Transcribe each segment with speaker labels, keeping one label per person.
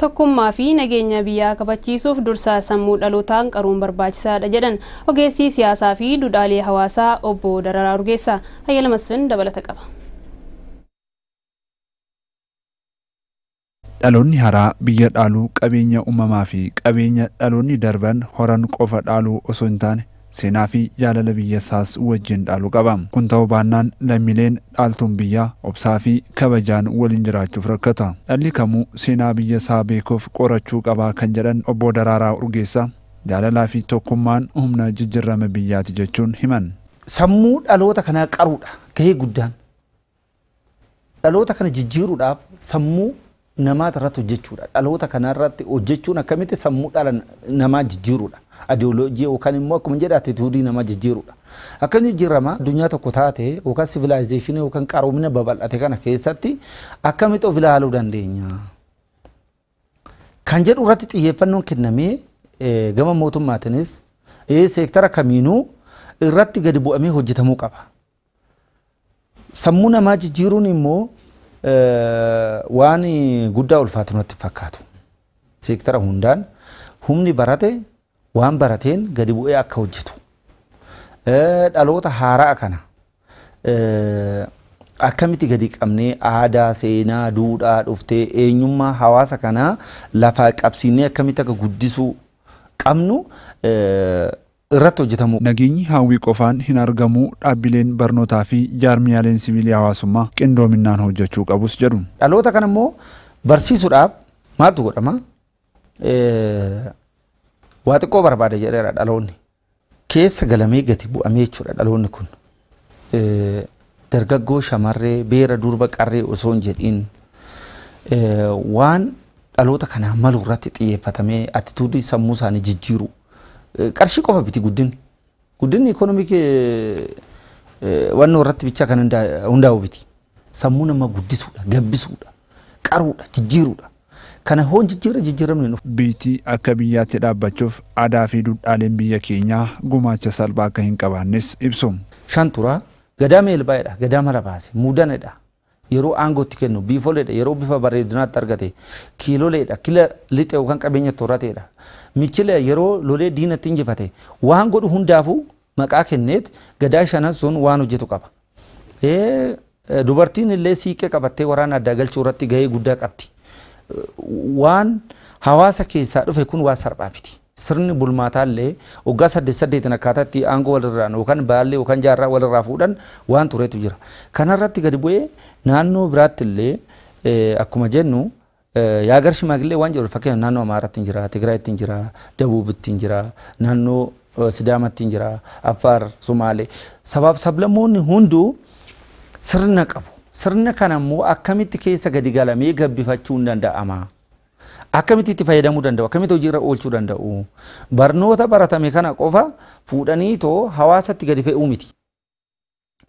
Speaker 1: tokkummaa fi nageenya biyyaa kabachiisuuf dursaa sammuu dhalootaan qaruun barbaachisaadha jedhan ogeessi siyaasaa fi duudhaalee hawaasaa obbo Dararaa Urgeessaa. Hayyala Masfin dabalata qaba.
Speaker 2: Dhaloonni haraa biyya dhaaluu qabeenya uumamaa fi qabeenya dhaloonni darban horan qofa dhaaluu osoo hin taane seenaa fi jaalala biyya isaas wajjin dhaaluu qaba. Kun ta'uu baannaan lammiileen dhaaltuun biyyaa obsaa fi kabajaan waliin jiraachuuf rakkata. Dhalli kamuu seenaa biyya isaa beekuuf qorachuu qaba kan jedhan obbo Dararaa Urgeessaa jaalalaa fi tokkummaan humna jijjiirama biyyaati jechuun himan.
Speaker 3: Sammuu dhaloota kanaa qaruudha gahee guddaan. Dhaloota kana jijjiiruudhaaf sammuu namaata irratti hojjechuudha. Dhaloota kana irratti hojjechuun akkamitti sammuu dhala namaa jijjiiruudha. Ideoloojii yookaan immoo akkuma jedha attituudii namaa jijjiiruudha. Akkan jijjiirama addunyaa tokko taate yookaan civilization yookaan qaroomina babal'ate kana keessatti akkamitti of ilaaluu dandeenya. Kan jedhu irratti xiyyeeffannoon kennamee gama mootummaatiinis seektara kamiinuu irratti gadi bu'amee hojjetamuu qaba. Sammuu namaa jijjiiruun immoo waan guddaa ulfaatu natti fakkaatu. Seektara hundaan humni barate waan barateen gadi bu'ee akka hojjetu. Dhaloota haaraa kana akkamitti gadi qabnee aadaa, seenaa, duudhaa dhuftee eenyummaa hawaasa kanaa lafaa qabsiinee akkamitti akka guddisuu qabnu irratti hojjetamu.
Speaker 2: Nageenyi hawwii qofaan hin argamu. Dhaabbileen barnootaa fi jaarmiyaaleen siviilii hawaasummaa qindoominaan hojjechuu qabus jedhu.
Speaker 3: Dhaloota kana immoo barsiisuudhaaf maaltu godhama? Waa xiqqoo barbaade jedheera dhaloonni. Keessa galamee gati bu'amee jechuudha dhaloonni kun. Dargaggoo shamarree beera durba qarree osoo hin jedhiin waan dhaloota kanaa malu irratti xiyyeeffatamee attituudii sammuu isaanii jijjiiru. Qarshii qofa biti guddinni ikonomikii waan irratti bicha kan hundaa'u biti. Sammuu nama guddisuudha, gabbisuudha, qaruudha, jijjiiruudha. Kana hoon jijjiiramni nuuf.
Speaker 2: Biyyi akka biyyaatti dhaabbachuuf aadaa fi duudhaaleen biyya keenyaa gumaacha salphaa akka hin qabaannes ibsu.
Speaker 3: Shanturaa gadaa meelbaa'edha, gadaa mala baase, muudanedha. Yeroo aangootti kennu biifoleedha, yeroo bifa bareedinaatti argate kiiloleedha, kila lixe yookaan qabeenya toorateedha. Michile yeroo lolee diinatti injifate waan godhu hundaafuu maqaa kenneet gadaa shanan sun waan hojjetu qaba. Dubartiin illee siiqee qabattee waraana addaa galchuu irratti gahee guddaa qabdi. Waan hawaasa keessaa dhufe kun waan salphaa miti. Sirni bulmaataa illee waggaa 8 akkaataatti aangoo walirraan yookaan baallee yookaan jaarraa walirraa fuudhan waan tureetu jira. Kanarratti gadi bu'ee naannoo biraatti illee akkuma jennu Yaagar shimaagilee waan jedhu fakkeenya naannoo Amaaraatti hin jira, Tigraayitti hin jira, Dabuubitti hin jira, naannoo Sidaamatti hin jira, Affaar, Sumaalee. Sabaaf sablammoonni hunduu sirna qabu. Sirna kana immoo akkamitti keessa gadi galamee gabbifachuu hin danda'ama. Akkamitti itti fayyadamuu danda'u, akkamitti hojiirra oolchuu danda'u. Barnoota baratame kana qofa fuudhanii too hawaasatti gadi fe'uu miti.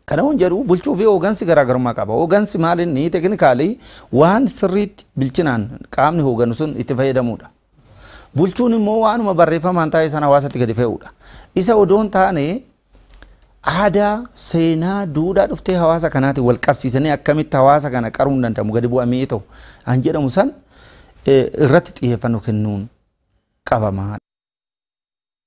Speaker 3: Kana hun jedhu bulchuu fi hoogansi garaagarummaa qaba. Hoogansi maal inni teeknikaalii waan sirriitti bilchinaan qaamni hooganu sun itti fayyadamuudha. Bulchuun immoo waanuma barreeffamaan taa'ee sana hawaasatti gadi fe'uudha. Isa odoon taane aadaa, seenaa, duudhaa dhuftee hawaasa kanaati wal qabsiisanii akkamitti hawaasa kana qaruun danda'amu gadi bu'amee ta'u an jedhamu san irratti xiyyeeffannoo kennuun qabama.